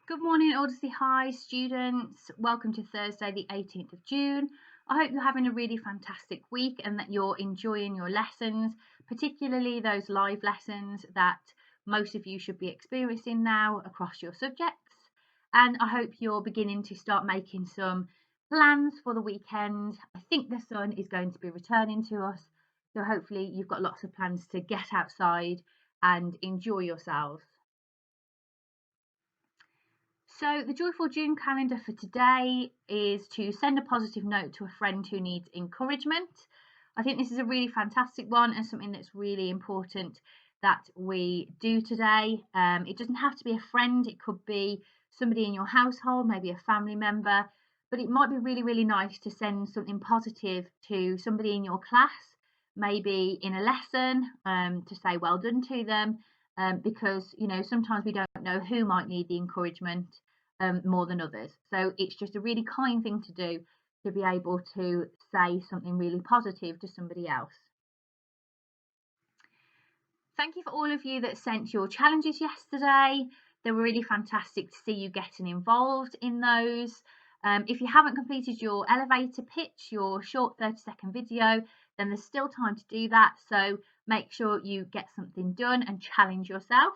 Good morning, Aldersley High students. Welcome to Thursday, the 18th of June. I hope you're having a really fantastic week and that you're enjoying your lessons, particularly those live lessons that most of you should be experiencing now across your subjects. And I hope you're beginning to start making some plans for the weekend. I think the sun is going to be returning to us, so hopefully you've got lots of plans to get outside and enjoy yourselves. So the Joyful June calendar for today is to send a positive note to a friend who needs encouragement. I think this is a really fantastic one and something that's really important that we do today. It doesn't have to be a friend, it could be somebody in your household, maybe a family member, but it might be really, really nice to send something positive to somebody in your class, maybe in a lesson, to say well done to them, because sometimes we don't know who might need the encouragement more than others. So it's just a really kind thing to do to be able to say something really positive to somebody else. Thank you for all of you that sent your challenges yesterday. They were really fantastic to see you getting involved in those. If you haven't completed your elevator pitch, your short 30-second video, then there's still time to do that. So make sure you get something done and challenge yourself.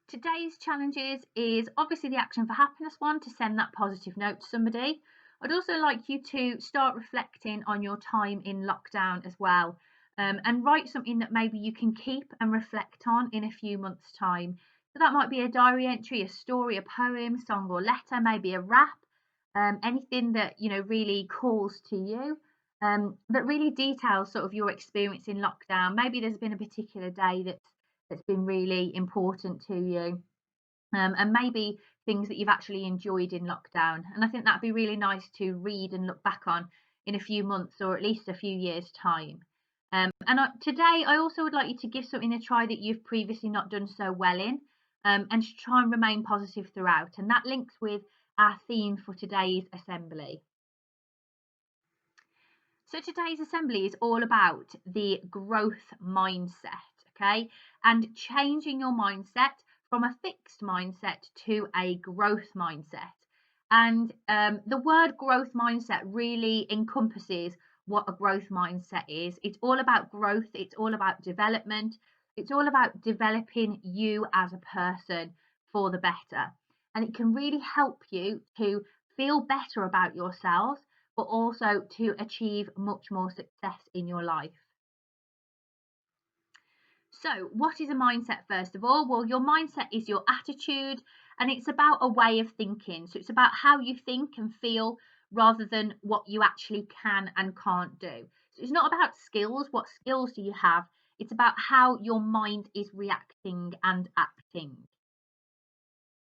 Today's challenges is obviously the Action for Happiness one, to send that positive note to somebody. I'd also like you to start reflecting on your time in lockdown as well, and write something that maybe you can keep and reflect on in a few months' time. So that might be a diary entry, a story, a poem, song or letter, maybe a rap, anything that really calls to you, that really details sort of your experience in lockdown. Maybe there's been a particular day that's been really important to you, and maybe things that you've actually enjoyed in lockdown. And I think that'd be really nice to read and look back on in a few months or at least a few years' time. Today, I also would like you to give something a try that you've previously not done so well in, and to try and remain positive throughout. And that links with our theme for today's assembly. So today's assembly is all about the growth mindset, okay? And changing your mindset from a fixed mindset to a growth mindset. And the word growth mindset really encompasses what a growth mindset is. It's all about growth, it's all about development, it's all about developing you as a person for the better. And it can really help you to feel better about yourself, but also to achieve much more success in your life. So, what is a mindset, first of all? Well, your mindset is your attitude, and it's about a way of thinking. So, it's about how you think and feel rather than what you actually can and can't do. So, it's not about skills. What skills do you have? It's about how your mind is reacting and acting.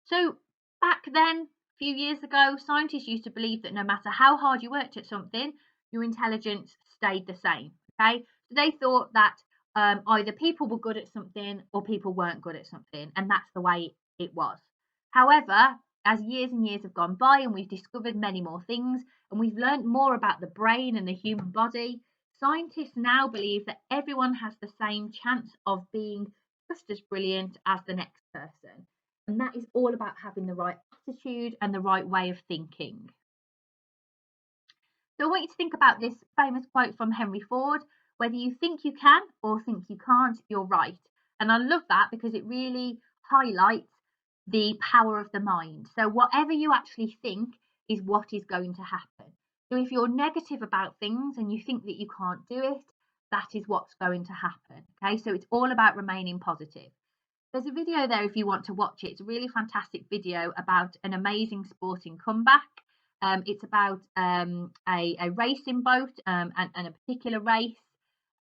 So, back then, a few years ago, scientists used to believe that no matter how hard you worked at something, your intelligence stayed the same. Okay, so they thought that either people were good at something or people weren't good at something, and that's the way it was. However, as years and years have gone by and we've discovered many more things and we've learned more about the brain and the human body, scientists now believe that everyone has the same chance of being just as brilliant as the next person. And that is all about having the right attitude and the right way of thinking. So I want you to think about this famous quote from Henry Ford: whether you think you can or think you can't, you're right. And I love that because it really highlights the power of the mind. So whatever you actually think is what is going to happen. So if you're negative about things and you think that you can't do it, that is what's going to happen. Okay, so it's all about remaining positive. There's a video there if you want to watch it. It's a really fantastic video about an amazing sporting comeback. It's about a racing boat, and a particular race.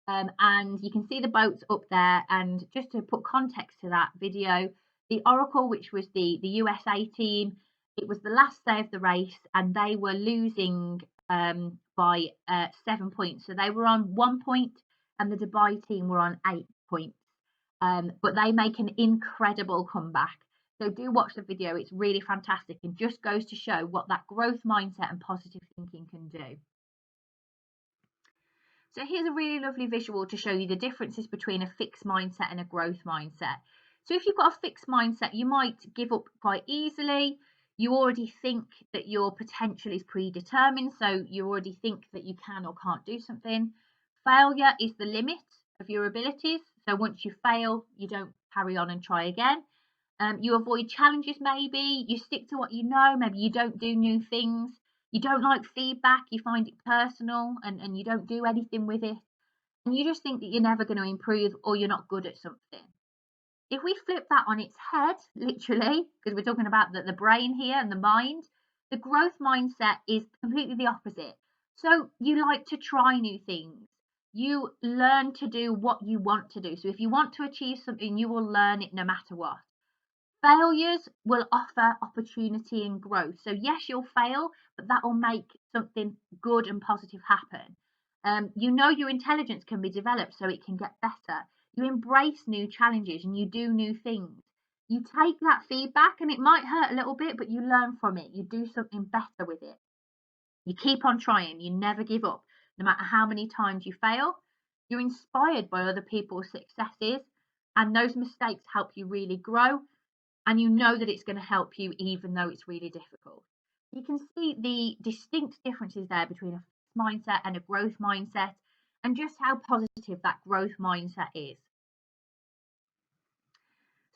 And you can see the boats up there. And just to put context to that video, the Oracle, which was the USA team, it was the last day of the race and they were losing by 7 points. So they were on 1 point and the Dubai team were on 8 points. But they make an incredible comeback. So do watch the video. It's really fantastic and just goes to show what that growth mindset and positive thinking can do. So here's a really lovely visual to show you the differences between a fixed mindset and a growth mindset. So if you've got a fixed mindset, you might give up quite easily. You already think that your potential is predetermined, so you already think that you can or can't do something. Failure is the limit of your abilities. So once you fail, you don't carry on and try again. You avoid challenges, maybe. You stick to what you know. Maybe you don't do new things. You don't like feedback. You find it personal and you don't do anything with it. And you just think that you're never going to improve or you're not good at something. If we flip that on its head, literally, because we're talking about the brain here and the mind, the growth mindset is completely the opposite. So you like to try new things. You learn to do what you want to do. So if you want to achieve something, you will learn it no matter what. Failures will offer opportunity and growth. So yes, you'll fail, but that will make something good and positive happen. You know your intelligence can be developed so it can get better. You embrace new challenges and you do new things. You take that feedback and it might hurt a little bit, but you learn from it. You do something better with it. You keep on trying. You never give up, no matter how many times you fail. You're inspired by other people's successes, and those mistakes help you really grow, and you know that it's going to help you even though it's really difficult. You can see the distinct differences there between a fixed mindset and a growth mindset, and just how positive that growth mindset is.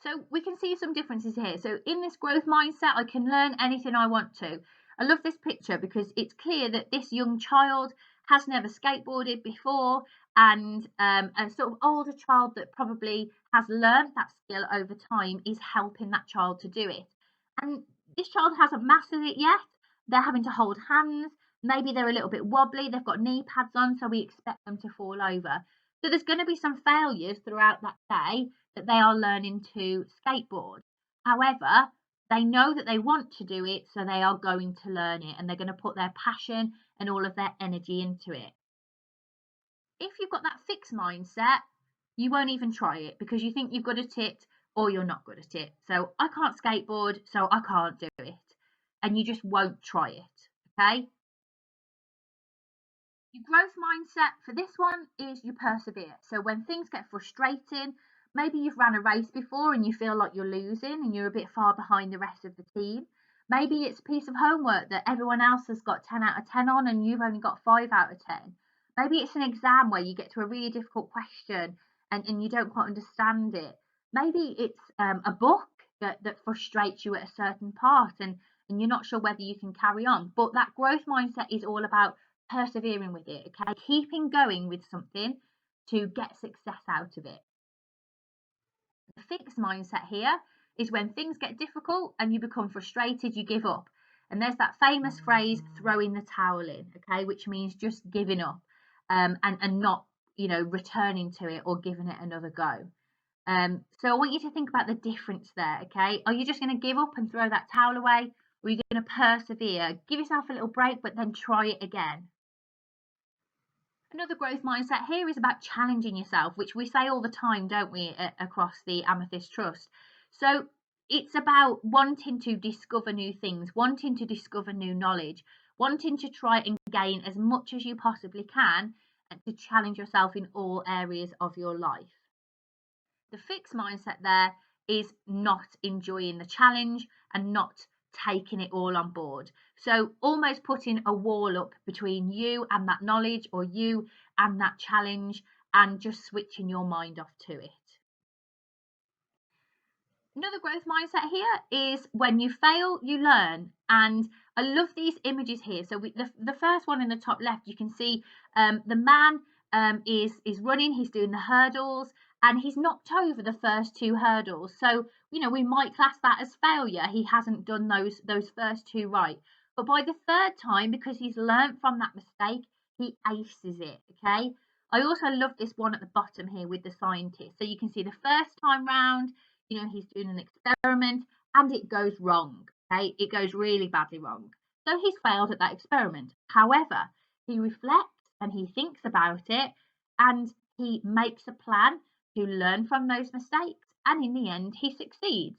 So we can see some differences here. So in this growth mindset, I can learn anything I want to. I love this picture because it's clear that this young child has never skateboarded before, and a sort of older child that probably has learned that skill over time is helping that child to do it. And this child hasn't mastered it yet. They're having to hold hands. Maybe they're a little bit wobbly. They've got knee pads on, so we expect them to fall over. So there's going to be some failures throughout that day that they are learning to skateboard. However, they know that they want to do it, so they are going to learn it and they're going to put their passion and all of their energy into it. If you've got that fixed mindset, you won't even try it because you think you're good at it or you're not good at it. So I can't skateboard, so I can't do it. And you just won't try it. Okay? Your growth mindset for this one is you persevere. So when things get frustrating, maybe you've ran a race before and you feel like you're losing and you're a bit far behind the rest of the team. Maybe it's a piece of homework that everyone else has got 10 out of 10 on and you've only got 5 out of 10. Maybe it's an exam where you get to a really difficult question and you don't quite understand it. Maybe it's a book that frustrates you at a certain part and you're not sure whether you can carry on. But that growth mindset is all about persevering with it, okay? Keeping going with something to get success out of it. The fixed mindset here is when things get difficult and you become frustrated, you give up. And there's that famous phrase, throwing the towel in, okay, which means just giving up and not, returning to it or giving it another go. So I want you to think about the difference there, okay? Are you just going to give up and throw that towel away? Or are you going to persevere? Give yourself a little break, but then try it again. Another growth mindset here is about challenging yourself, which we say all the time, don't we, across the Amethyst Trust. So it's about wanting to discover new things, wanting to discover new knowledge, wanting to try and gain as much as you possibly can and to challenge yourself in all areas of your life. The fixed mindset there is not enjoying the challenge and not taking it all on board. So almost putting a wall up between you and that knowledge or you and that challenge and just switching your mind off to it. Another growth mindset here is when you fail, you learn. And I love these images here. So the first one in the top left, you can see the man is running, he's doing the hurdles, and he's knocked over the first 2 hurdles. So, we might class that as failure. He hasn't done those first 2 right. But by the 3rd time, because he's learned from that mistake, he aces it, okay? I also love this one at the bottom here with the scientist. So you can see the first time round, he's doing an experiment and it goes wrong, okay? It goes really badly wrong. So he's failed at that experiment. However, he reflects and he thinks about it and he makes a plan to learn from those mistakes. And in the end, he succeeds.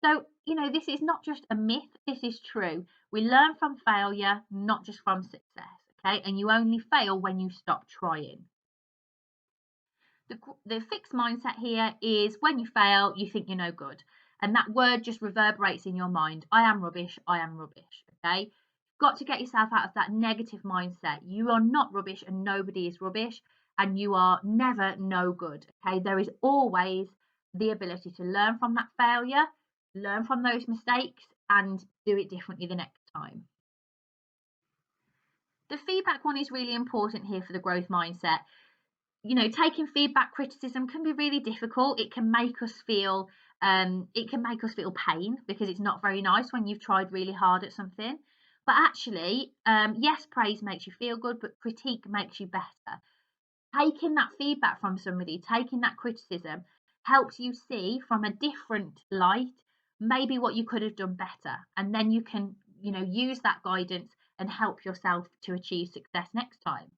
So, this is not just a myth, this is true. We learn from failure, not just from success, okay? And you only fail when you stop trying. The fixed mindset here is when you fail, you think you're no good. And that word just reverberates in your mind. I am rubbish. I am rubbish. Okay. Got to get yourself out of that negative mindset. You are not rubbish and nobody is rubbish. And you are never no good. Okay. There is always the ability to learn from that failure, learn from those mistakes, and do it differently the next time. The feedback one is really important here for the growth mindset. Taking feedback, criticism can be really difficult. It can make us feel pain, because it's not very nice when you've tried really hard at something. But actually, yes, praise makes you feel good, but critique makes you better. Taking that feedback from somebody, taking that criticism, helps you see from a different light maybe what you could have done better, and then you can use that guidance and help yourself to achieve success next time.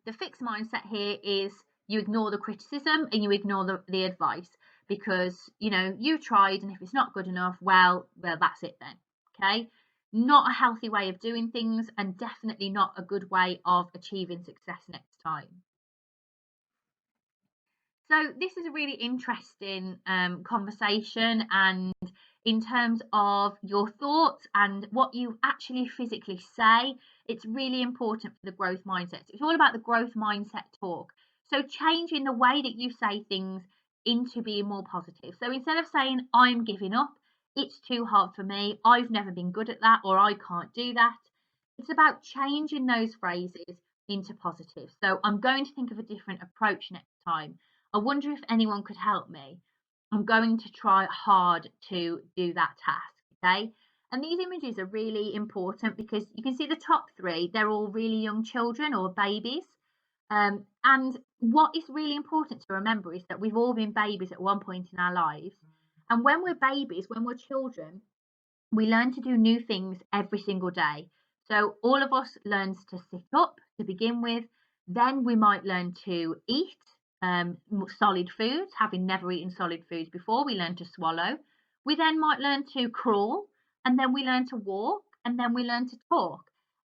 The fixed mindset here is you ignore the criticism and you ignore the advice, because you tried, and if it's not good enough, well that's it then. Okay. Not a healthy way of doing things, and definitely not a good way of achieving success next time. So this is a really interesting conversation, and in terms of your thoughts and what you actually physically say, it's really important for the growth mindset. It's all about the growth mindset talk. So changing the way that you say things into being more positive. So instead of saying, I'm giving up, it's too hard for me, I've never been good at that, or I can't do that, it's about changing those phrases into positive. So I'm going to think of a different approach next time. I wonder if anyone could help me. I'm going to try hard to do that task. Okay. And these images are really important because you can see the top three, they're all really young children or babies. And what is really important to remember is that we've all been babies at one point in our lives. And when we're babies, when we're children, we learn to do new things every single day. So all of us learns to sit up to begin with. Then we might learn to eat solid foods, having never eaten solid foods before. We learn to swallow. We then might learn to crawl, and then we learn to walk, and then we learn to talk.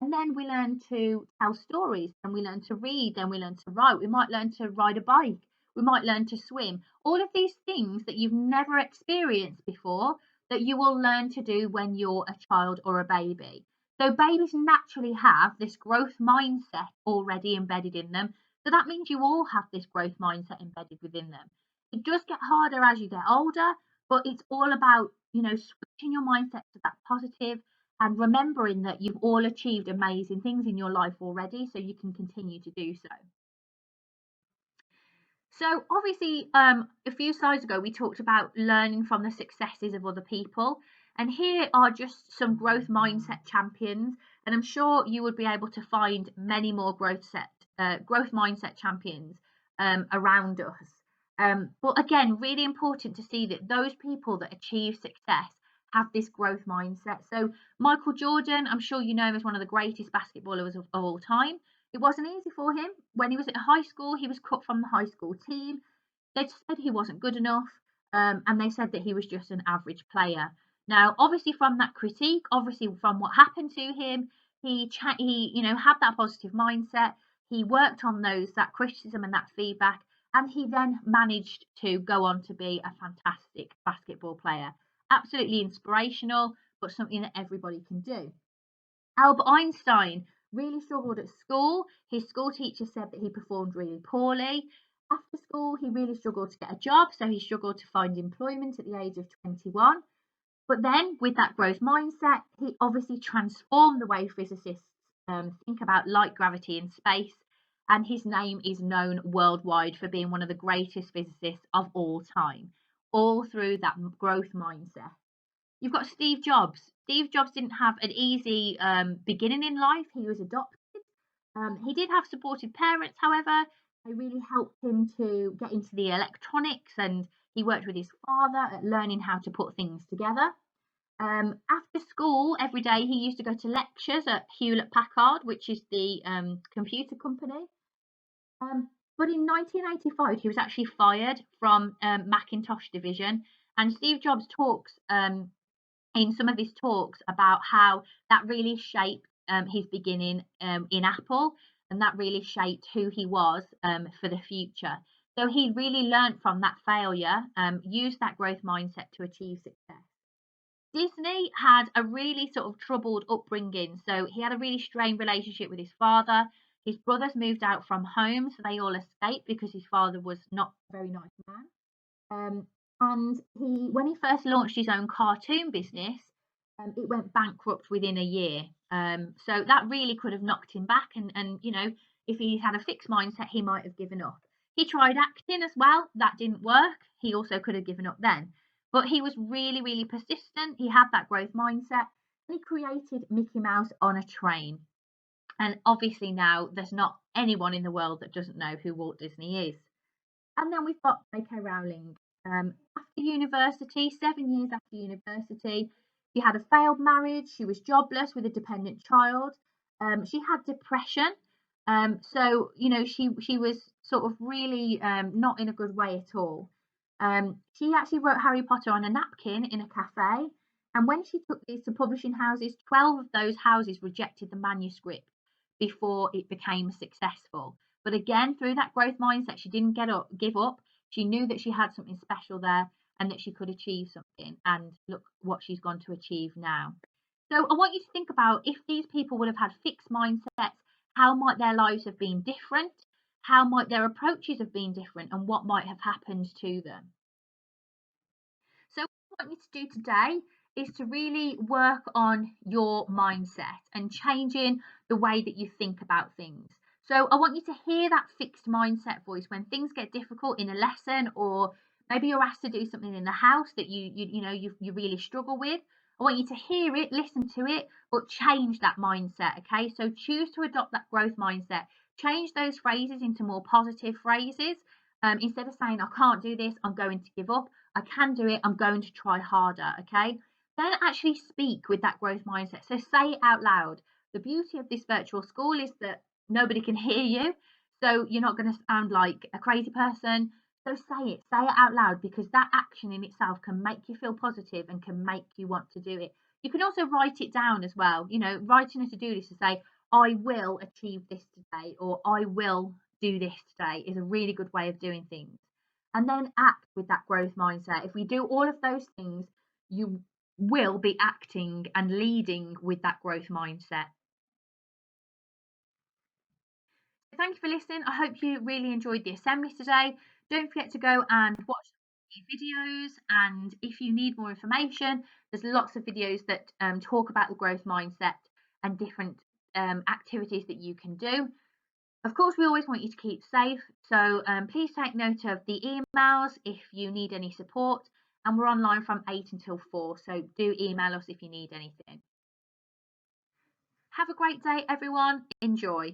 And then we learn to tell stories, and we learn to read, and we learn to write. We might learn to ride a bike. We might learn to swim. All of these things that you've never experienced before, that you will learn to do when you're a child or a baby. So babies naturally have this growth mindset already embedded in them. So that means you all have this growth mindset embedded within them. It does get harder as you get older, but it's all about, switching your mindset to that positive and remembering that you've all achieved amazing things in your life already, so you can continue to do so. So obviously, a few slides ago, we talked about learning from the successes of other people. And here are just some growth mindset champions. And I'm sure you would be able to find many more growth mindset champions around us. But again, really important to see that those people that achieve success have this growth mindset. So Michael Jordan, I'm sure you know him as one of the greatest basketballers of all time. It wasn't easy for him. When he was at high school, he was cut from the high school team. They said he wasn't good enough, and they said that he was just an average player. Now, obviously, from that critique, obviously from what happened to him, he had that positive mindset. He worked on that criticism and that feedback, and he then managed to go on to be a fantastic basketball player. Absolutely inspirational, but something that everybody can do. Albert Einstein really struggled at school. His school teacher said that he performed really poorly. After school, he really struggled to get a job, so he struggled to find employment at the age of 21. But then, with that growth mindset, he obviously transformed the way physicists think about light, gravity, and space. And his name is known worldwide for being one of the greatest physicists of all time, all through that growth mindset. You've got Steve Jobs. Steve Jobs didn't have an easy beginning in life. He was adopted. He did have supportive parents, however. They really helped him to get into the electronics, and he worked with his father at learning how to put things together. After school, every day he used to go to lectures at Hewlett Packard, which is the computer company. But in 1985, he was actually fired from Macintosh division. And Steve Jobs talks in some of his talks about how that really shaped his beginning in Apple, and that really shaped who he was for the future. So he really learnt from that failure, used that growth mindset to achieve success. Disney had a really sort of troubled upbringing. So he had a really strained relationship with his father. His brothers moved out from home, so they all escaped because his father was not a very nice man. And when he first launched his own cartoon business, it went bankrupt within a year. So that really could have knocked him back. And if he had a fixed mindset, he might have given up. He tried acting as well. That didn't work. He also could have given up then. But he was really, really persistent. He had that growth mindset. And he created Mickey Mouse on a train. And obviously now there's not anyone in the world that doesn't know who Walt Disney is. And then we've got J.K. Rowling. After university, 7 years after university, she had a failed marriage. She was jobless with a dependent child. She had depression. So she was sort of really not in a good way at all. She actually wrote Harry Potter on a napkin in a cafe. And when she took these to publishing houses, 12 of those houses rejected the manuscript before it became successful. But again, through that growth mindset, she didn't give up. She knew that she had something special there and that she could achieve something. And look what she's gone to achieve now. So I want you to think about, if these people would have had fixed mindsets, how might their lives have been different? How might their approaches have been different? And what might have happened to them? So what I want you to do today is to really work on your mindset and changing the way that you think about things. So I want you to hear that fixed mindset voice when things get difficult in a lesson, or maybe you're asked to do something in the house that you really struggle with. I want you to hear it, listen to it, but change that mindset. Okay, so choose to adopt that growth mindset. Change those phrases into more positive phrases. Instead of saying, I can't do this, I'm going to give up, I can do it, I'm going to try harder. Okay, then actually speak with that growth mindset. So say it out loud. The beauty of this virtual school is that nobody can hear you, so you're not going to sound like a crazy person. So say it out loud, because that action in itself can make you feel positive and can make you want to do it. You can also write it down as well. Writing a to-do list to say, I will achieve this today, or I will do this today, is a really good way of doing things. And then act with that growth mindset. If we do all of those things, you will be acting and leading with that growth mindset. Thank you for listening. I hope you really enjoyed the assembly today. Don't forget to go and watch the videos, and if you need more information, there's lots of videos that talk about the growth mindset and different activities that you can do. Of course, we always want you to keep safe, so please take note of the emails if you need any support, and we're online from 8 until 4, so do email us if you need anything. Have a great day, everyone. Enjoy.